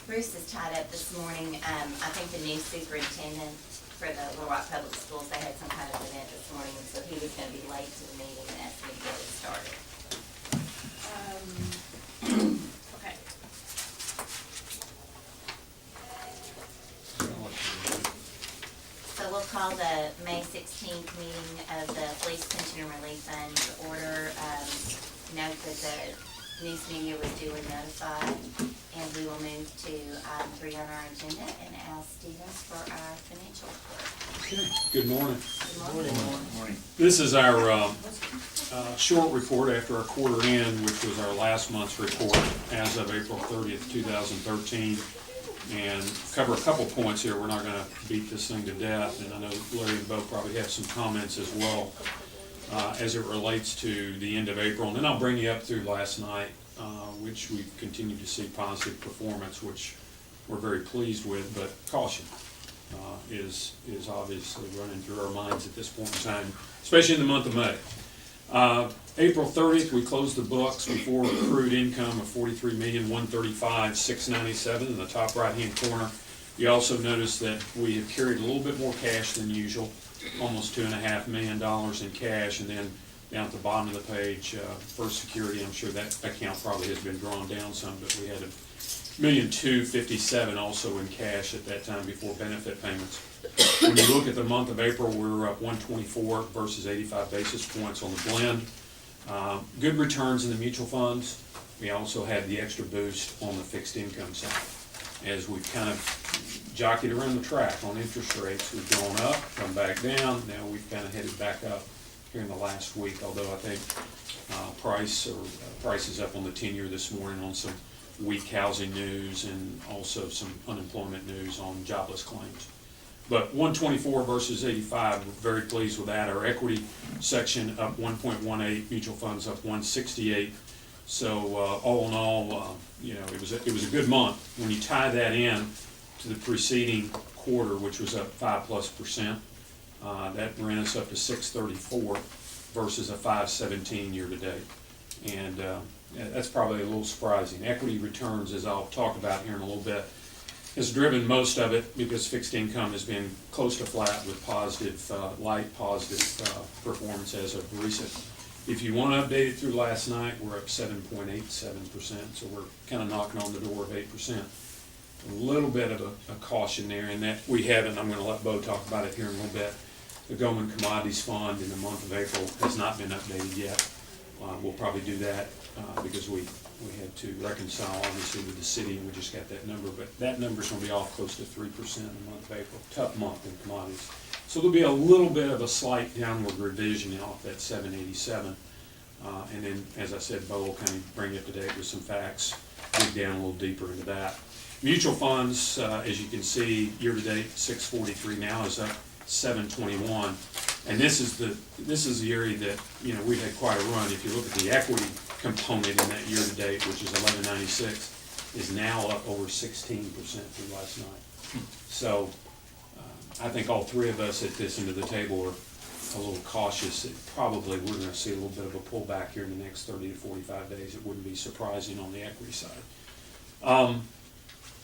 Bruce is tied up this morning. I think the new superintendent for the Little Rock Public Schools, they had some kind of event this morning, and so he was gonna be late to the meeting and asked me to get it started. Okay. So we'll call the May 16th meeting of the Police Pension and Relief Fund to order. Note that the news media was duly notified, and we will move to item 3 on our agenda and ask Stevens for our financial report. Okay, good morning. Good morning. This is our short report after our quarter end, which was our last month's report as of April 30th, 2013. And cover a couple points here. We're not going to beat this thing to death, and I know Larry and Bo probably have some comments as well as it relates to the end of April. And then I'll bring you up through last night, which we continue to see positive performance, which we're very pleased with, but caution is obviously running through our minds at this point in time, especially in the month of May. April 30th, we closed the books before accrued income of $43,135,697 in the top right-hand corner. You also notice that we have carried a little bit more cash than usual, almost $2.5 million in cash, and then down at the bottom of the page, First Security, I'm sure that account probably has been drawn down some, but we had $1,257,000 also in cash at that time before benefit payments. When you look at the month of April, we're up 124 versus 85 basis points on the blend. Good returns in the mutual funds. We also had the extra boost on the fixed income side. As we've kind of jockeyed around the track on interest rates, we've gone up, come back down. Now we've kind of headed back up here in the last week, although I think price is up on the 10-year this morning on some weak housing news and also some unemployment news on jobless claims. But 124 versus 85, we're very pleased with that. Our equity section up 1.18, mutual funds up 168. So all in all, it was a good month. When you tie that in to the preceding quarter, which was up 5+%, that ran us up to 634 versus a 517 year to date. And that's probably a little surprising. Equity returns, as I'll talk about here in a little bit, has driven most of it because fixed income has been close to flat with light positive performance as of recent. If you want to update it through last night, we're up 7.87%, so we're kind of knocking on the door of 8%. A little bit of a caution there in that we haven't, I'm going to let Bo talk about it here in a little bit, the Goldman Commodities Fund in the month of April has not been updated yet. We'll probably do that because we had to reconcile obviously with the city, and we just got that number, but that number's going to be off close to 3% in the month of April. Tough month in commodities. So there'll be a little bit of a slight downward revision off that 787. And then, as I said, Bo will kind of bring you up to date with some facts, dig down a little deeper into that. Mutual funds, as you can see, year to date, 643 now is up 721. And this is the area that, we've had quite a run. If you look at the equity component in that year to date, which is 1196, is now up over 16% through last night. So I think all three of us at this end of the table are a little cautious. Probably we're going to see a little bit of a pullback here in the next 30 to 45 days. It wouldn't be surprising on the equity side.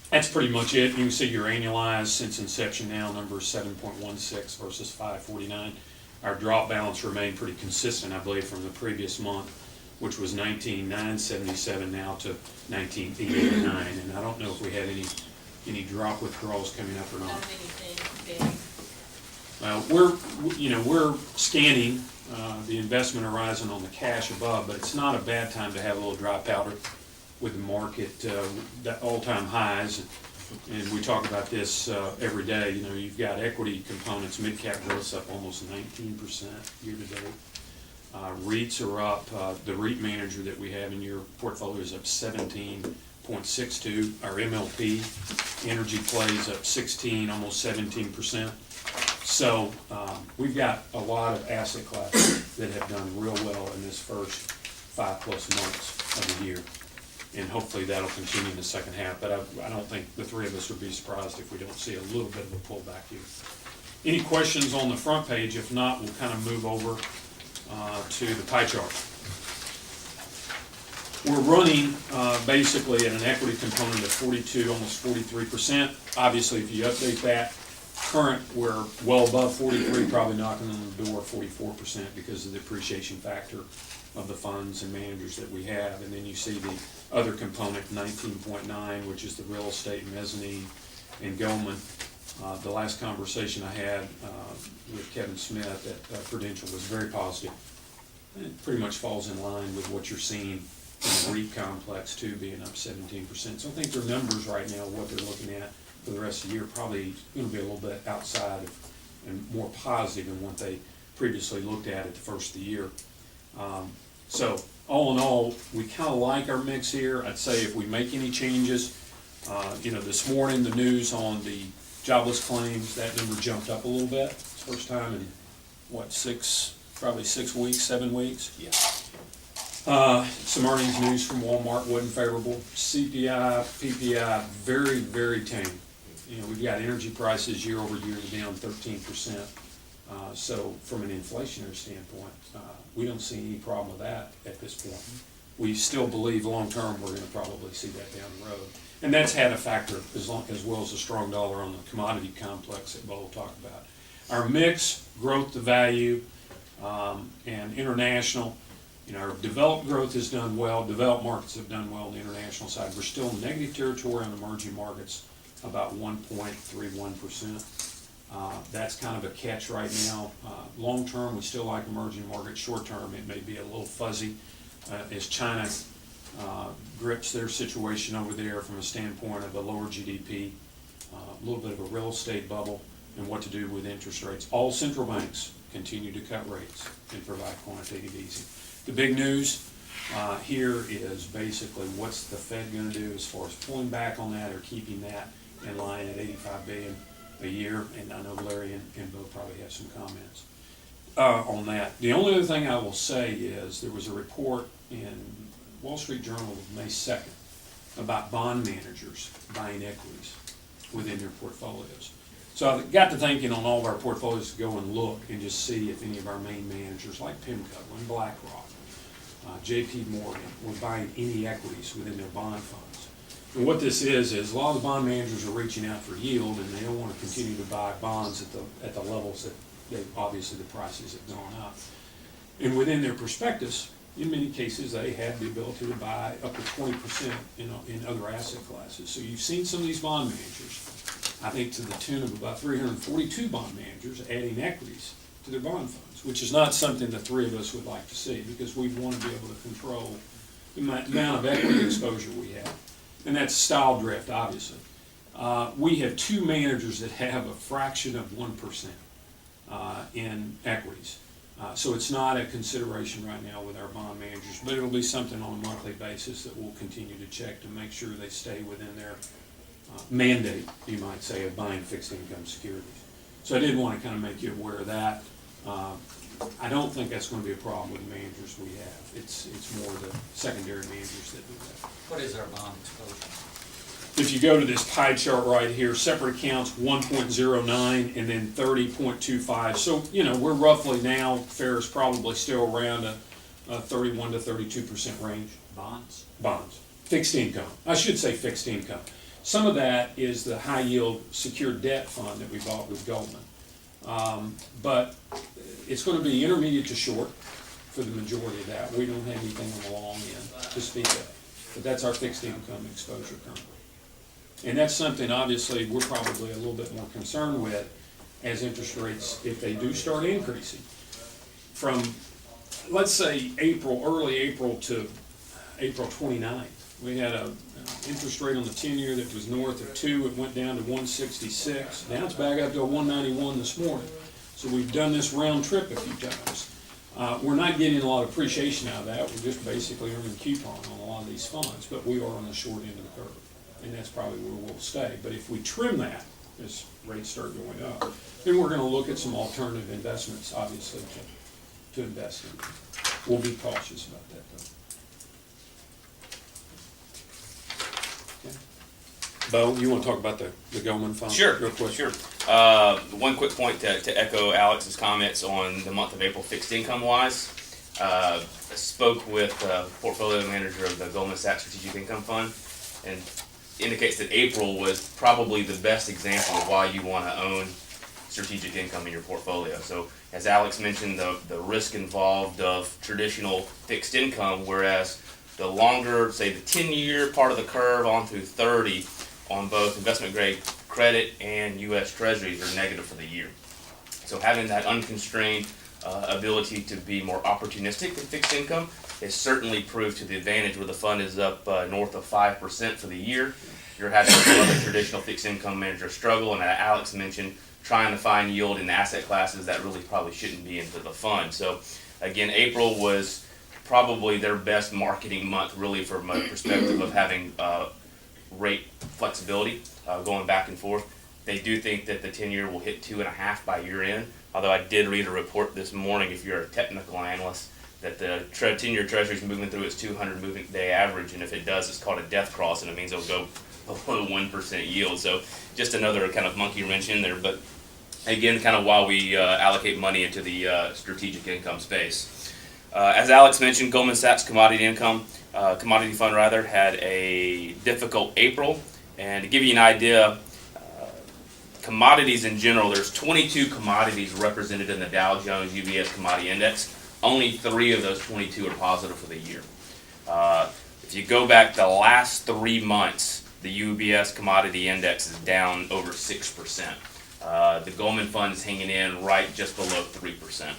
That's pretty much it. You can see your annualized since inception now, number is 7.16 versus 549. Our drop balance remained pretty consistent, I believe, from the previous month, which was 19,977 now to 19,889. And I don't know if we had any drop withdrawals coming up or not. Not anything big. Well, we're scanning the investment horizon on the cash above, but it's not a bad time to have a little dry powder with the market at all-time highs. And we talk about this every day. You've got equity components, mid-cap growth's up almost 19% year to date. REITs are up. The REIT manager that we have in your portfolio is up 17.62. Our MLP energy plays up 16, almost 17%. So we've got a lot of asset classes that have done real well in this first 5+ months of the year. And hopefully that'll continue in the second half. But I don't think the three of us would be surprised if we don't see a little bit of a pullback here. Any questions on the front page? If not, we'll kind of move over to the pie chart. we're running basically at an equity component of 42, almost 43%. Obviously, if you update that, current, we're well above 43, probably knocking on the door 44% because of the appreciation factor of the funds and managers that we have. And then you see the other component, 19.9, which is the real estate, mezzanine, and Goldman. The last conversation I had with Kevin Smith at Prudential was very positive. It pretty much falls in line with what you're seeing in the REIT complex too, being up 17%. So I think their numbers right now, what they're looking at for the rest of the year, probably going to be a little bit outside of and more positive than what they previously looked at the first of the year. So all in all, we kind of like our mix here. I'd say if we make any changes, this morning the news on the jobless claims, that number jumped up a little bit. It's the first time in probably 6 weeks, 7 weeks. Yeah. Some earnings news from Walmart wasn't favorable. CPI, PPI, very, very tame. We've got energy prices year over year down 13%. So from an inflationary standpoint, we don't see any problem with that at this point. We still believe long-term we're going to probably see that down the road. And that's had a factor as well as a strong dollar on the commodity complex that Bo will talk about. Our mix, growth to value, and international, our developed growth has done well. Developed markets have done well on the international side. We're still in negative territory on emerging markets, about 1.31%. That's kind of a catch right now. Long term, we still like emerging markets. Short term, it may be a little fuzzy as China grips their situation over there from a standpoint of a lower GDP, a little bit of a real estate bubble, and what to do with interest rates. All central banks continue to cut rates and provide quantitative easing. The big news here is basically what's the Fed going to do as far as pulling back on that or keeping that in line at $85 billion a year. And I know Larry and Bo probably have some comments on that. The only other thing I will say is there was a report in Wall Street Journal of May 2nd about bond managers buying equities within their portfolios. So I got to thinking on all of our portfolios to go and look and just see if any of our main managers like PIMCO and BlackRock, JP Morgan, were buying any equities within their bond funds. And what this is a lot of the bond managers are reaching out for yield and they don't want to continue to buy bonds at the levels that obviously the prices have gone up. And within their prospectus, in many cases, they have the ability to buy up to 20% in other asset classes. So you've seen some of these bond managers, I think to the tune of about 342 bond managers adding equities to their bond funds, which is not something the three of us would like to see because we want to be able to control the amount of equity exposure we have. And that's style drift, obviously. We have two managers that have a fraction of 1% in equities. So it's not a consideration right now with our bond managers, but it'll be something on a monthly basis that we'll continue to check to make sure they stay within their mandate, you might say, of buying fixed income securities. So I did want to kind of make you aware of that. I don't think that's going to be a problem with the managers we have. It's more the secondary managers that do that. What is our bond exposure? If you go to this pie chart right here, separate accounts 1.09 and then 30.25. So, we're roughly now, Fair's probably still around a 31 to 32% range. Bonds? Bonds. Fixed income. I should say fixed income. Some of that is the high yield secured debt fund that we bought with Goldman. But it's going to be intermediate to short for the majority of that. We don't have anything on the long end to speak of. But that's our fixed income exposure currently. And that's something, obviously, we're probably a little bit more concerned with as interest rates, if they do start increasing. From, let's say, early April to April 29th, we had an interest rate on the 10-year that was north of 2. It went down to 166. Now it's back up to 191 this morning. So we've done this round trip a few times. We're not getting a lot of appreciation out of that. We're just basically earning coupon on a lot of these funds, but we are on the short end of the curve. And that's probably where we'll stay. But if we trim that as rates start going up, then we're going to look at some alternative investments, obviously, to invest in. We'll be cautious about that, though. Okay. Bo, you want to talk about the Goldman Fund? Sure, real quick? sure. One quick point to echo Alex's comments on the month of April fixed income wise. spoke with portfolio manager of the Goldman Sachs Strategic Income Fund, and indicates that April was probably the best example of why you want to own strategic income in your portfolio. So as Alex mentioned, the risk involved of traditional fixed income, whereas the longer, say the 10-year part of the curve on through 30 on both investment grade credit and U.S. Treasuries are negative for the year. So having that unconstrained ability to be more opportunistic in fixed income is certainly proved to the advantage, where the fund is up north of 5% for the year. You're having some other traditional fixed income managers struggle, and Alex mentioned trying to find yield in asset classes that really probably shouldn't be into the fund. So again, April was probably their best marketing month, really, from a perspective of having rate flexibility going back and forth. They do think that the 10-year will hit 2.5 by year end, although I did read a report this morning, if you're a technical analyst, that the 10-year Treasury is moving through its 200 moving day average, and if it does, it's called a death cross, and it means it'll go below 1% yield. So just another kind of monkey wrench in there, but again, kind of why we allocate money into the strategic income space. As Alex mentioned, Goldman Sachs Commodity Fund had a difficult April, and to give you an idea, commodities in general, there's 22 commodities represented in the Dow Jones UBS Commodity Index. Only 3 of those 22 are positive for the year. If you go back the last 3 months, the UBS Commodity Index is down over 6%. The Goldman Fund is hanging in right just below 3%.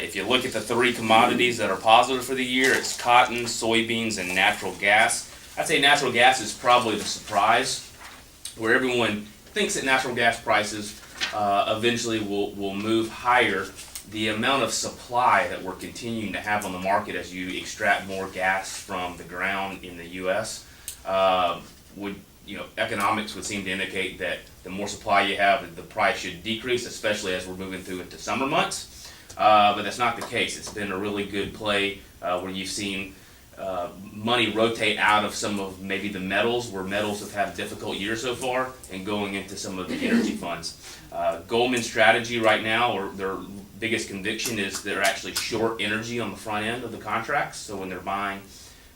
If you look at the 3 commodities that are positive for the year, it's cotton, soybeans, and natural gas. I'd say natural gas is probably the surprise, where everyone thinks that natural gas prices eventually will move higher. The amount of supply that we're continuing to have on the market as you extract more gas from the ground in the U.S. Economics would seem to indicate that the more supply you have, the price should decrease, especially as we're moving through into summer months. But that's not the case. It's been a really good play where you've seen money rotate out of some of maybe the metals, where metals have had a difficult year so far, and going into some of the energy funds. Goldman's strategy right now, or their biggest conviction, is they're actually short energy on the front end of the contracts. So when they're buying,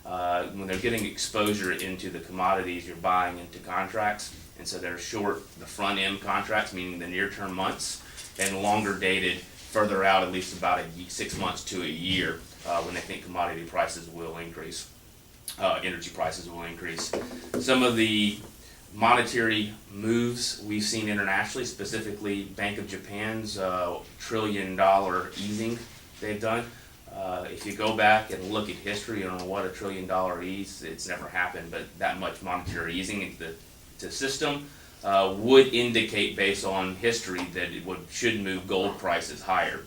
when they're getting exposure into the commodities, you're buying into contracts, and so they're short the front end contracts, meaning the near term months, and longer dated further out, at least about 6 months to a year, when they think commodity prices will increase, energy prices will increase. Some of the monetary moves we've seen internationally, specifically Bank of Japan's $1 trillion easing they've done. If you go back and look at history on what $1 trillion ease, it's never happened, but that much monetary easing into the system would indicate, based on history, that it should move gold prices higher.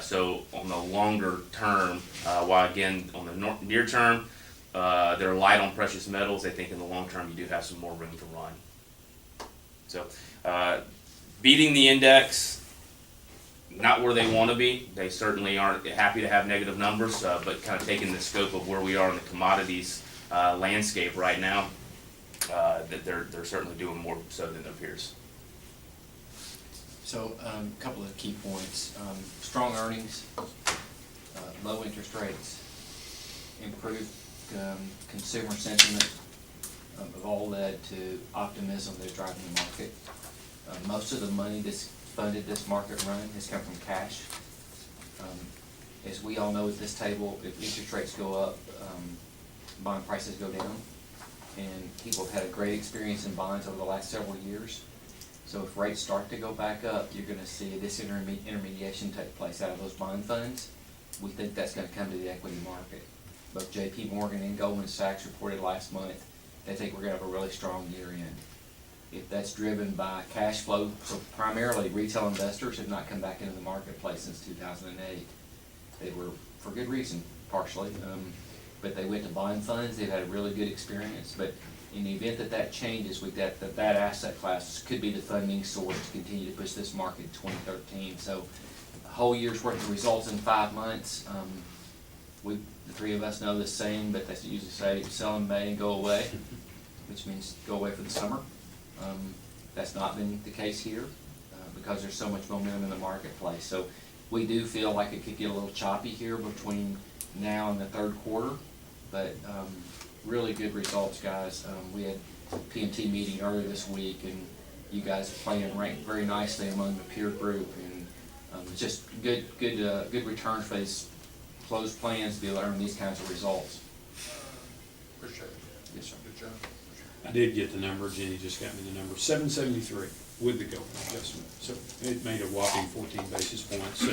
So on the longer term, while again on the near term, they're light on precious metals, they think in the long term you do have some more room to run. So beating the index, not where they want to be. They certainly aren't happy to have negative numbers, but kind of taking the scope of where we are in the commodities landscape right now, that they're certainly doing more so than their peers. So a couple of key points. Strong earnings, low interest rates, improved consumer sentiment have all led to optimism that's driving the market. Most of the money that's funded this market run has come from cash. As we all know at this table, if interest rates go up, bond prices go down. And people have had a great experience in bonds over the last several years. So if rates start to go back up, you're going to see this disintermediation take place out of those bond funds. We think that's going to come to the equity market. Both J.P. Morgan and Goldman Sachs reported last month they think we're going to have a really strong year end. If that's driven by cash flow, so primarily retail investors have not come back into the marketplace since 2008. They were, for good reason, partially, but they went to bond funds. They've had a really good experience, but in the event that changes, with that asset class could be the funding source to continue to push this market in 2013. So a whole year's worth of results in 5 months. The 3 of us know the same, but they usually say sell in May and go away, which means go away for the summer. That's not been the case here because there's so much momentum in the marketplace. So We do feel like it could get a little choppy here between now and the third quarter, but really good results, guys. We had a P&T meeting earlier this week, and you guys are playing ranked very nicely among the peer group, and just good return for these closed plans to be able to earn these kinds of results. Appreciate it. Yes, sir. Good job. I did get the number, Jenny just got me the number, 773 with the GOPA adjustment. So it made a whopping 14 basis points. So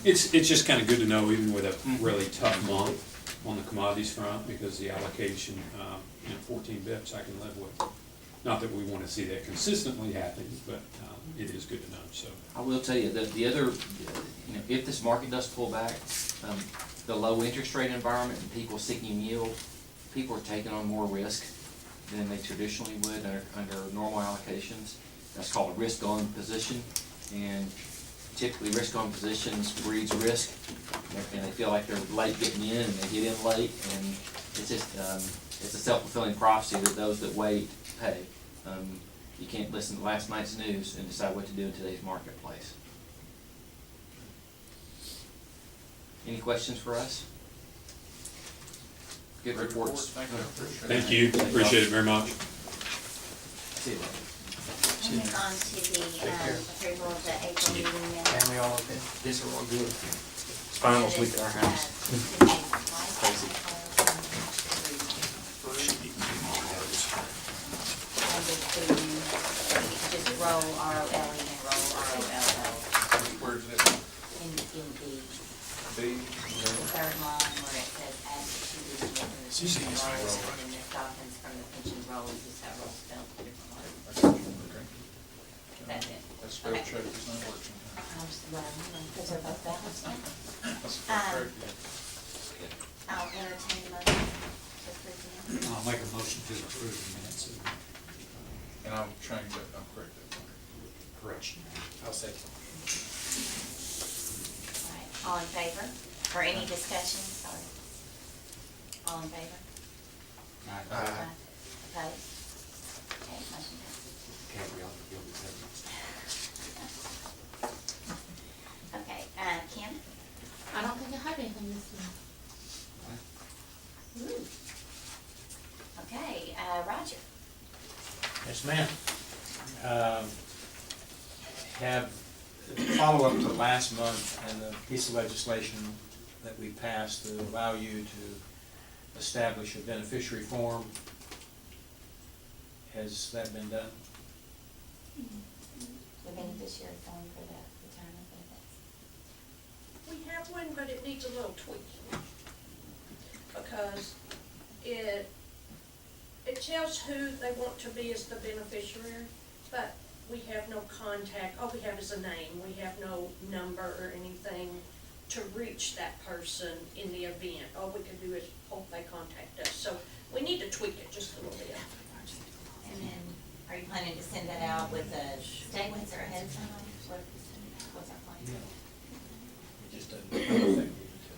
it's just kind of good to know, even with a really tough month on the commodities front, because the allocation, 14 bips I can live with. Not that we want to see that consistently happen, but it is good to know, so. I will tell you that the other, if this market does pull back, the low interest rate environment and people seeking yield, people are taking on more risk than they traditionally would under normal allocations. That's called a risk-on position, and typically risk-on positions breeds risk, and they feel like they're late getting in, and they get in late, and it's just, it's a self-fulfilling prophecy that those that wait pay. You can't listen to last night's news and decide what to do in today's marketplace. Any questions for us? Good Great report. reports. Thank you. Appreciate it. Thank you, appreciate it very much. See you later. We'll move on to the approval of the April meeting minutes. Family all okay? Yes, we're all good. It's finals week at our house. Crazy. Just roll ROLE and roll ROLL Where's it? in the B? the third line where it says add to the pension rolls, and then Ms. Dawkins from the pension rolls, is that roll spelled differently? Okay. That's it. That spell check is not working. I'll just let them know, because they're both balanced. That's correct, yeah. I'll entertain the motion to approve the minutes. I'll make a motion to approve the minutes of And I'll change that, I'll correct that. correction. I'll second. All right, all in favor? Or any discussion, sorry? All in favor? Aye. Opposed? Okay, motion passes. Gabrielle, you'll be second. Okay, Kim? I don't think I have anything this month. Ooh. Okay, Roger? Yes, ma'am. Have follow-up to last month and the piece of legislation that we passed to allow you to establish a beneficiary form. Has that been done? The beneficiary form for the retirement benefits. We have one, but it needs a little tweaking, because it tells who they want to be as the beneficiary, but we have no contact, all we have is a name, we have no number or anything to reach that person in the event. All we can do is hope they contact us, so we need to tweak it just a little bit. And then, are you planning to send that out with the statements or ahead of time? What's our plan? It just doesn't affect you until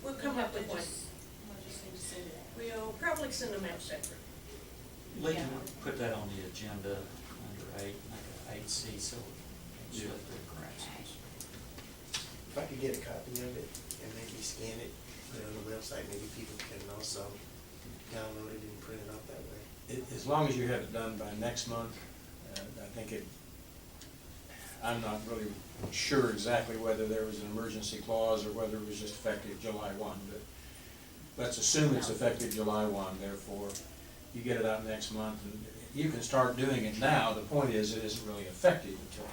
We'll come up with one. We'll just need to send it out. We'll probably send them out separate. Lee, can we put that on the agenda under 8, make it 8C, so we can split the corrections? If I could get a copy of it and maybe scan it, put it on the website, maybe people can also download it and print it off that way. As long as you have it done by next month, I think I'm not really sure exactly whether there was an emergency clause or whether it was just effective July 1, but let's assume it's effective July 1, therefore you get it out next month, and you can start doing it now. The point is, it isn't really effective until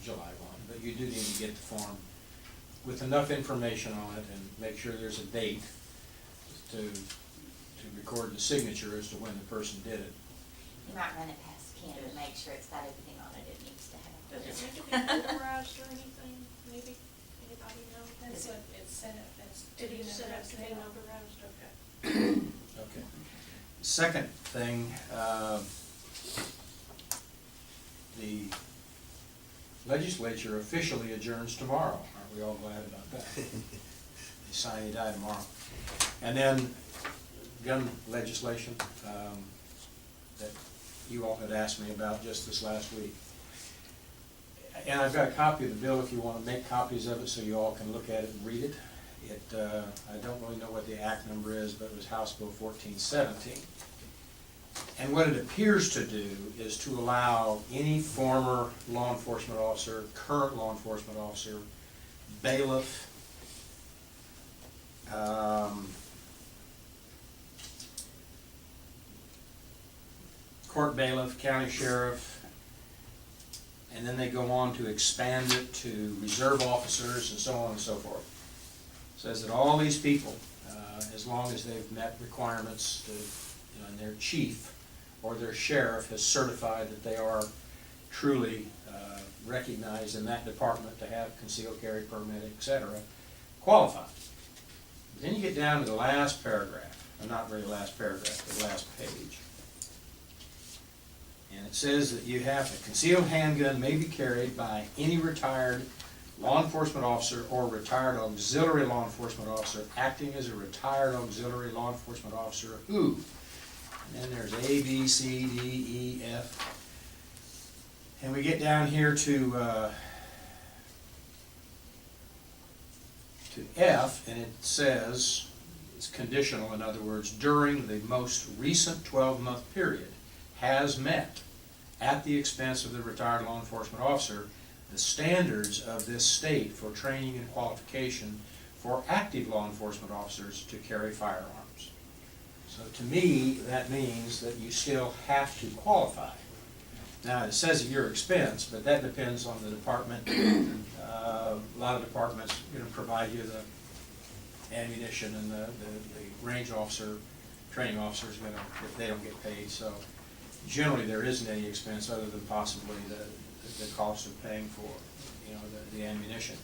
July 1, but you do need to get the form with enough information on it and make sure there's a date to record the signature as to when the person did it. You might run it past Kim and make sure it's got everything on it it needs to have. Does it need to be notarized or anything, maybe? Anybody know? That's what it's set up as. Did he set up to be notarized? Okay. Okay. Second thing, the legislature officially adjourns tomorrow. Aren't we all glad about that? They sine die tomorrow. And then gun legislation that you all had asked me about just this last week. And I've got a copy of the bill if you want to make copies of it so you all can look at it and read it. I don't really know what the act number is, but it was House Bill 1417. And what it appears to do is to allow any former law enforcement officer, current law enforcement officer, bailiff, court bailiff, county sheriff, and then they go on to expand it to reserve officers and so on and so forth. Says that all these people, as long as they've met requirements, and their chief or their sheriff has certified that they are truly recognized in that department to have concealed carry permit, et cetera, qualify. Then you get down to the last paragraph, or not really the last paragraph, but the last page. And it says that you have a concealed handgun may be carried by any retired law enforcement officer or retired auxiliary law enforcement officer acting as a retired auxiliary law enforcement officer who, and then there's A, B, C, D, E, F. And we get down here to F, and it says, it's conditional, in other words, during the most recent 12-month period, has met, at the expense of the retired law enforcement officer, the standards of this state for training and qualification for active law enforcement officers to carry firearms. So to me, that means that you still have to qualify. Now, it says at your expense, but that depends on the department. A lot of departments provide you the ammunition, and the range officer, training officer is going to, if they don't get paid. So generally, there isn't any expense other than possibly the cost of paying for the ammunition.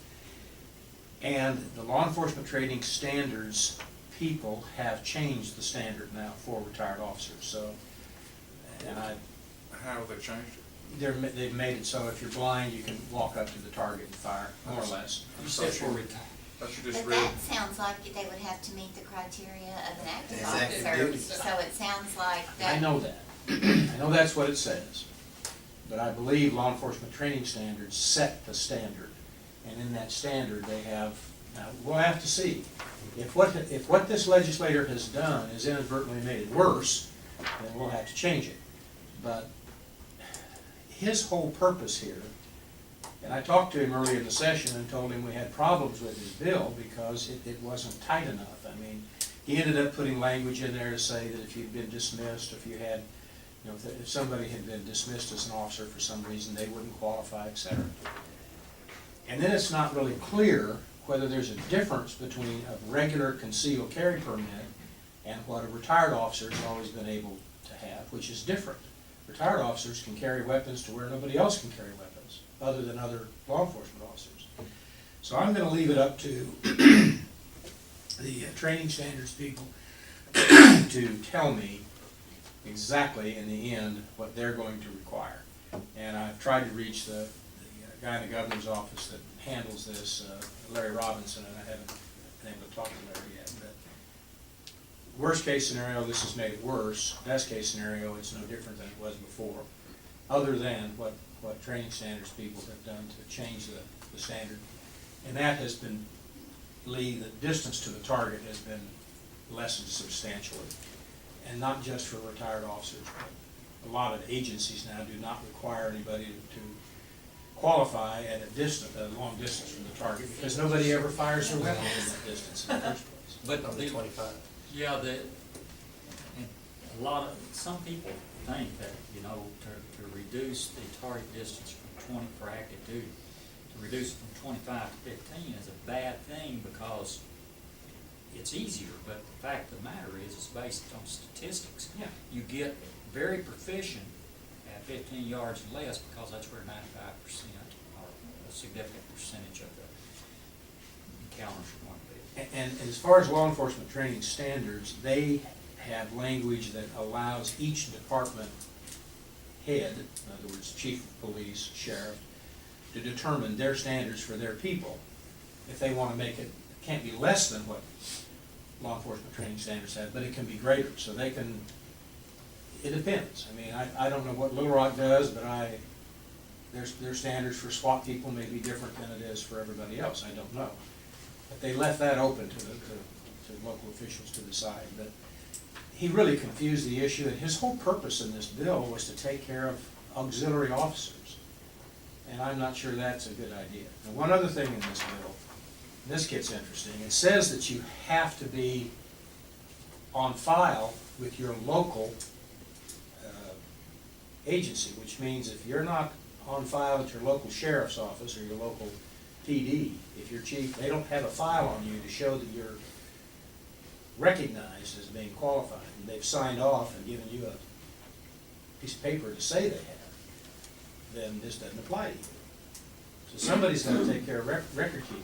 And the law enforcement training standards people have changed the standard now for retired officers. So, and How have they changed it? they've made it so if you're blind, you can walk up to the target and fire, more or less. You said for retired. That you just But read. that sounds like they would have to meet the criteria of an active That's active officer, duty. so it sounds like that. I know that. I know that's what it says. But I believe law enforcement training standards set the standard. And in that standard, they have, now, we'll have to see. If what this legislator has done is inadvertently made it worse, then we'll have to change it. But his whole purpose here, and I talked to him early in the session and told him we had problems with his bill because it wasn't tight enough. I mean, he ended up putting language in there to say that if you'd been dismissed, if you had, if somebody had been dismissed as an officer for some reason, they wouldn't qualify, et cetera. And then it's not really clear whether there's a difference between a regular concealed carry permit and what a retired officer has always been able to have, which is different. Retired officers can carry weapons to where nobody else can carry weapons, other than other law enforcement officers. So I'm going to leave it up to the training standards people to tell me exactly in the end what they're going to require. And I've tried to reach the guy in the governor's office that handles this, Larry Robinson, and I haven't been able to talk to Larry yet. But worst case scenario, this has made it worse. Best case scenario, it's no different than it was before, other than what training standards people have done to change the standard. And that has been, Lee, the distance to the target has been lessened substantially. And not just for retired officers, but a lot of agencies now do not require anybody to qualify at a long distance from the target, because nobody ever fires their weapon in that distance in the first place. But on the 25. Yeah, some people think that, to reduce the target distance from 20 for active duty, to reduce it from 25 to 15 is a bad thing because it's easier, but the fact of the matter is it's based on statistics. Yeah. You get very proficient at 15 yards and less because that's where 95% or a significant percentage of the encounters are going to be. And as far as law enforcement training standards, they have language that allows each department head, in other words, chief of police, sheriff, to determine their standards for their people. If they want to make it, it can't be less than what law enforcement training standards have, but it can be greater. So they can, it depends. I mean, I don't know what Little Rock does, but their standards for SWAT people may be different than it is for everybody else, I don't know. But they left that open to local officials to decide. But he really confused the issue, and his whole purpose in this bill was to take care of auxiliary officers. And I'm not sure that's a good idea. And one other thing in this bill, this gets interesting, it says that you have to be on file with your local agency, which means if you're not on file at your local sheriff's office or your local PD, if you're chief, they don't have a file on you to show that you're recognized as being qualified, and they've signed off and given you a piece of paper to say they have, then this doesn't apply to you. So somebody's gonna take care of record keeping.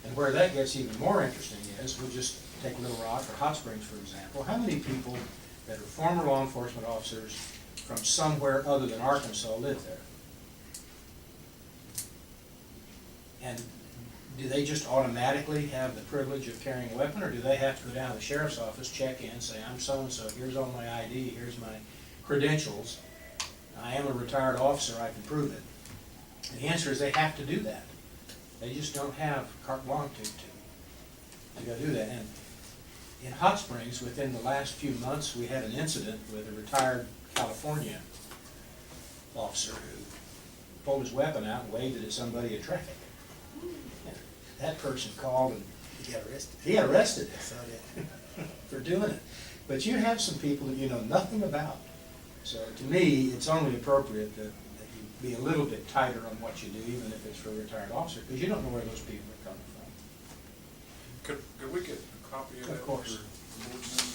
And where that gets even more interesting is, we'll just take Little Rock or Hot Springs, for example. How many people that are former law enforcement officers from somewhere other than Arkansas live there? And do they just automatically have the privilege of carrying a weapon, or do they have to go down to the sheriff's office, check in, say, I'm so-and-so, here's all my ID, here's my credentials, I am a retired officer, I can prove it? And the answer is they have to do that. They just don't have carte blanche to go do that. And in Hot Springs, within the last few months, we had an incident with a retired California officer who pulled his weapon out and waved it at somebody in traffic. And that person called and He got arrested. he got arrested I saw that. for doing it. But you have some people that you know nothing about. So to me, it's only appropriate that you be a little bit tighter on what you do, even if it's for a retared officer, because you don't know where those people are coming from. Could we get a copy of that? Of course. for board members?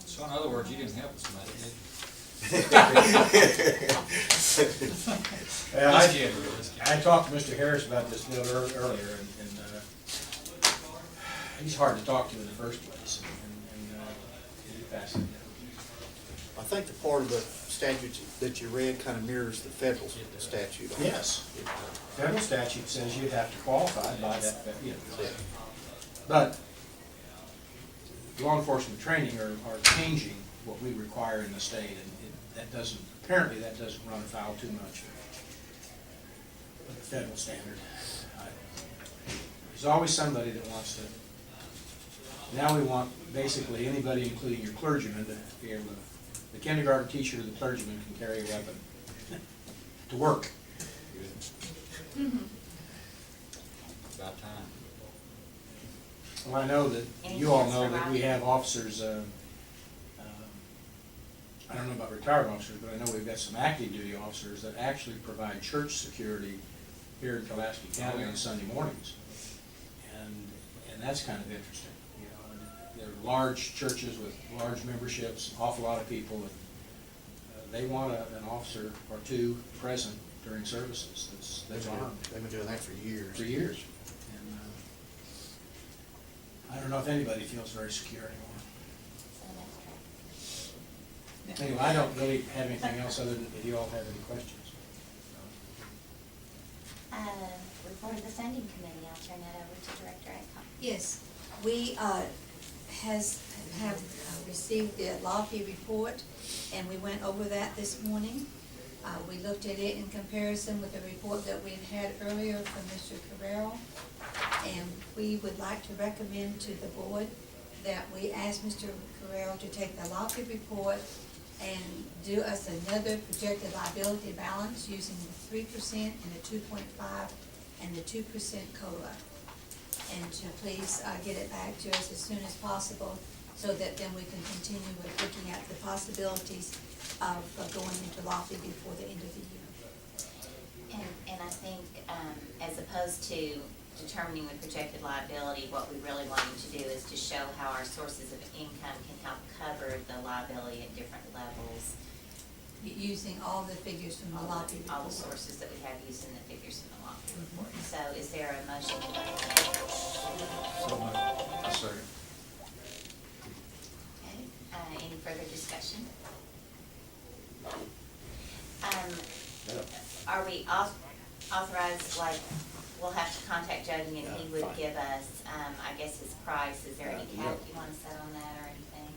So in other words, you didn't help us, mate, did you? Yeah, Let's get it, let's get it. I talked to Mr. Harris about this bill earlier, and he's hard to talk to in the first place, and he passed it. I think the part of the statute that you read kind of mirrors the federal statute. Yes, federal statute says you have to qualify by that, you know. But law enforcement training are changing what we require in the state, and that doesn't, apparently that doesn't run afoul too much of the federal standard. There's always somebody that wants to, now we want basically anybody, including your clergyman, to be able to, the kindergarten teacher or the clergyman can carry a weapon to work. About time. Well, I know that, you all know that we have officers, I don't know about retired officers, but I know we've got some active duty officers that actually provide church security here in Pulaski County on Sunday mornings. And that's kind of interesting, you know. And they're large churches with large memberships, an awful lot of people, and they want an officer or two present during services that's armed. They've been doing that for years. For years. And I don't know if anybody feels very secure anymore. Anyway, I don't really have anything else other than if you all have any questions. Report of the funding committee, I'll turn that over to Director Acom. Yes, we have received the LAFI report, and we went over that this morning. We looked at it in comparison with the report that we had earlier from Mr. Carrero, and we would like to recommend to the board that we ask Mr. Carrero to take the LAFI report and do us another projected liability balance using the 3% and the 2.5 and the 2% COLA. And to please get it back to us as soon as possible, so that then we can continue with looking at the possibilities of going into LAFI before the end of the year. And I think, as opposed to determining with projected liability, what we really want to do is to show how our sources of income can help cover the liability at different levels. Using all the figures from the LAFI report. All the sources that we have used in the figures in the LAFI report. So is there a motion to that? So moved. I second. Okay, any further discussion? Are we authorized, like, we'll have to contact Jody and he would Fine. give us, I guess his price, is there any cap you wanna set on that or anything?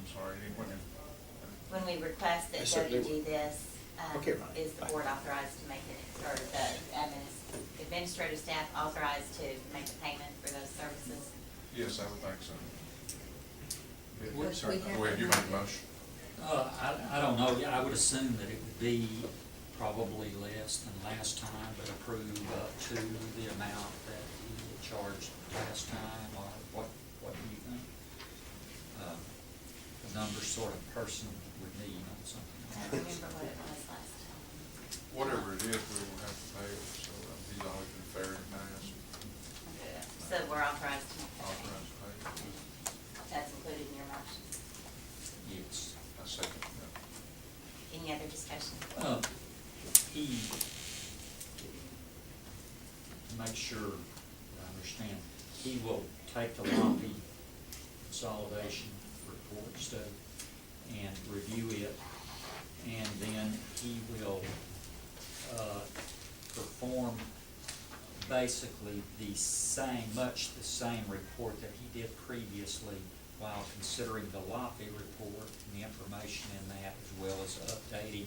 I'm sorry, when when we request that I certainly Jody do this, Okay, Ronnie. is the board authorized to make it, or the administrative staff authorized to make a payment for those services? Yes, I would think so. Which we have Go ahead, you to make a have. motion. I don't know, yeah, I would assume that it would be probably less than last time, but approve up to the amount that he had charged last time, or what do you think? The number's sort of personal with me, you know, something I like don't that. remember what it was last time. Whatever it is, we will have to pay it, so he's always been fair and nice. So we're authorized to make that payment. Authorized to pay it. That's included in your motion. Yes. I second that. Any other discussion? He, to make sure I understand, he will take the lumpy consolidation report study and review it, and then he will, perform basically much the same report that he did previously while considering the LAFI report and the information in that, as well as updating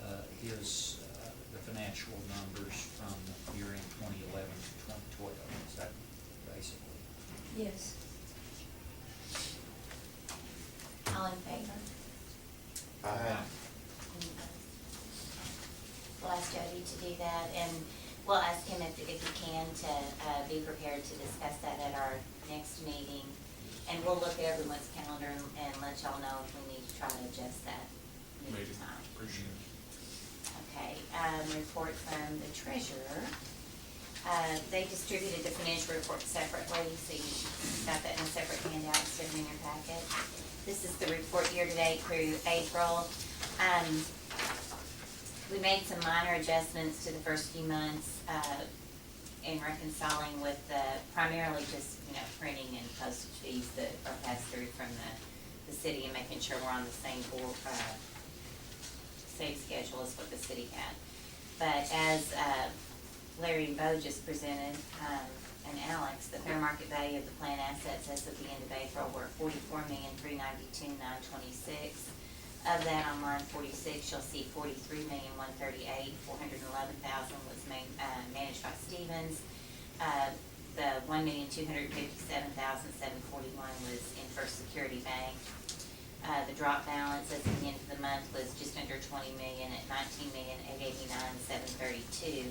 the financial numbers from year end 2011 to 2012. Is that basically? Yes. All in favor? Aye. Any opposed? We'll ask Jody to do that, and we'll ask him if he can to be prepared to discuss that at our next meeting. And we'll look at everyone's calendar and let y'all know if we need to try to adjust that meeting Meeting, time. appreciate it. Okay, report from the treasurer. They distributed the financial report separately, so you got that in a separate handout instead of in your packet. This is the report year-to-date through April. We made some minor adjustments to the first few months, in reconciling with primarily just, printing and postage fees that are passed through from the city and making sure we're on the same same schedule as what the city had. But as Larry and Bo just presented, and Alex, the fair market value of the plan assets as of the end of April were $44,392,926. Of that, on line 46, you'll see $43,138,411,000 was managed by Stevens. The $1,257,741 was in First Security Bank. The drop balance at the end of the month was just under $20 million at $19,889,732.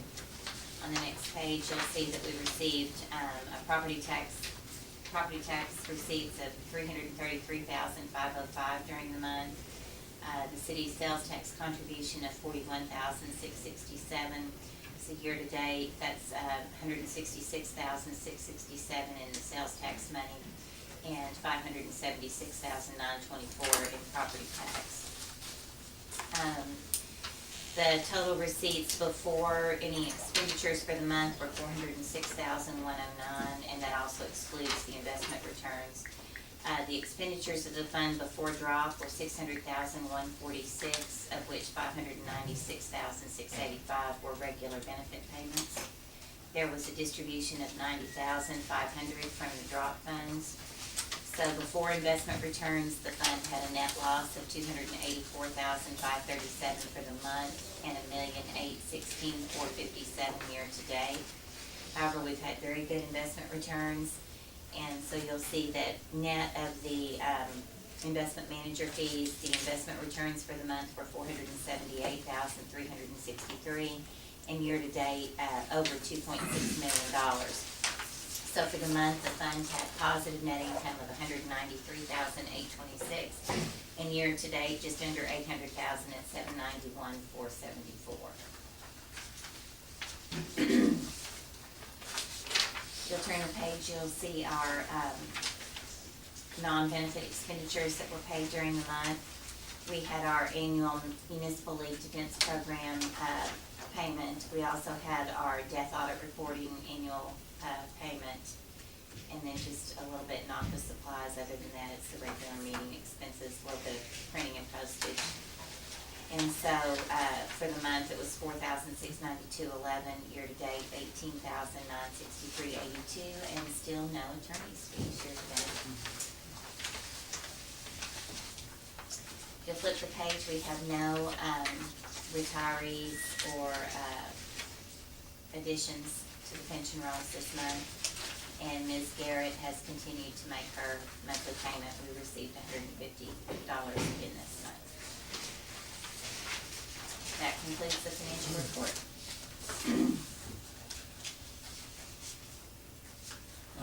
On the next page, you'll see that we received a property tax receipts of $333,505 during the month. The city's sales tax contribution of $41,667. So year to date, that's $166,667 in the sales tax money and $576,924 in property tax. The total receipts before any expenditures for the month were $406,109, and that also excludes the investment returns. The expenditures of the fund before drop were $600,146, of which $596,685 were regular benefit payments. There was a distribution of $90,500 from the drop funds. So before investment returns, the fund had a net loss of $284,537 for the month and $1,816,457 year to date. However, we've had very good investment returns. And so you'll see that net of the investment manager fees, the investment returns for the month were $478,363, and year-to-date, over $2.6 million. So for the month, the fund had positive net income of $193,826, and year-to-date, just under $800,000 at $791,474. You'll turn the page, you'll see our non-benefit expenditures that were paid during the month. We had our annual Municipal League Defense Program payment. We also had our death audit reporting annual payment. And then just a little bit in office supplies. Other than that, it's the regular meeting expenses, a little bit of printing and postage. And so, for the month, it was $4,692.11, year-to-date, $18,963.82, and still no attorney's fees year-to-date. You'll flip flip the page, we have no, retirees or, additions to the pension rolls this month. And Ms. Garrett has continued to make her monthly payment. We received $150 again this month. That concludes the financial report.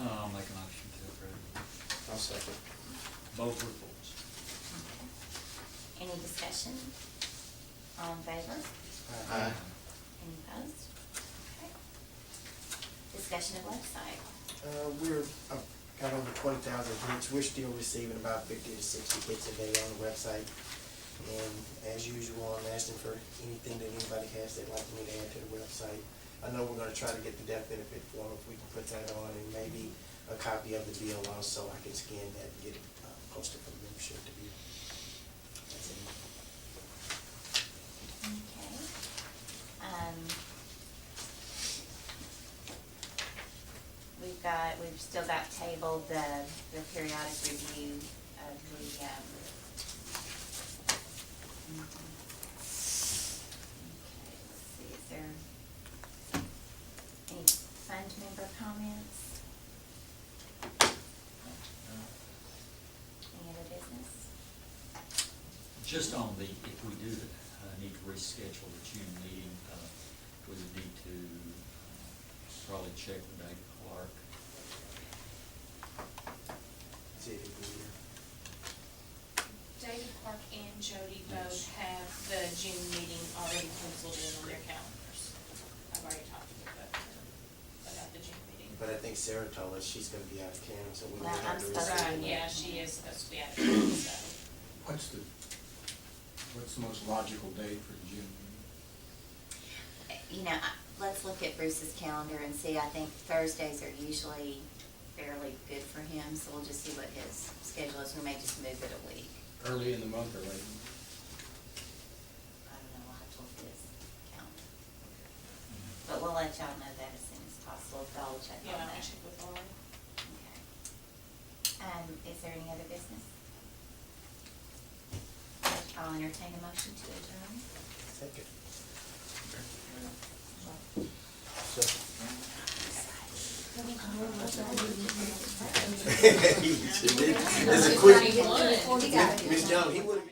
I'll make a motion to approve I'll second. both reports. Okay. Any discussion? All in favor? Aye. Any opposed? Okay. Discussion of website. We're, got over 20,000 hits. We're still receiving about 50 to 60 hits a day on the website. And as usual, I'm asking for anything that anybody has they'd like me to add to the website. I know we're gonna try to get the death benefit form, if we can put that on, and maybe a copy of the bill also, I can scan that and get it posted for the membership to view. That's it. Okay. We've still got tabled the periodic review of the, okay, let's see, is there any fund member comments? Any other business? Just on the, if we do need to reschedule the June meeting, we would need to probably check with David Clark. That's it, it'll be here. David Clark and Jody both have the June meeting already penciled in on their calendars. I've already talked to them both about the June meeting. But I think Sarah told us she's gonna be out of town, so we Well, may have I'm to supposed to reschedule. Right, yeah, she is supposed to be out of town, so. What's the most logical date for the June meeting? You know, let's look at Bruce's calendar and see. I think Thursdays are usually fairly good for him, so we'll just see what his schedule is. We may just move it a week. Early in the month or late? I don't know, I'll have to look at his calendar. But we'll let y'all know that as soon as possible. I'll check Yeah, on I'll that. check with Laura. Okay. Is there any other business? I'll entertain a motion to adjourn. Second. It's a quick. He got it. Ms. Jones, he would've.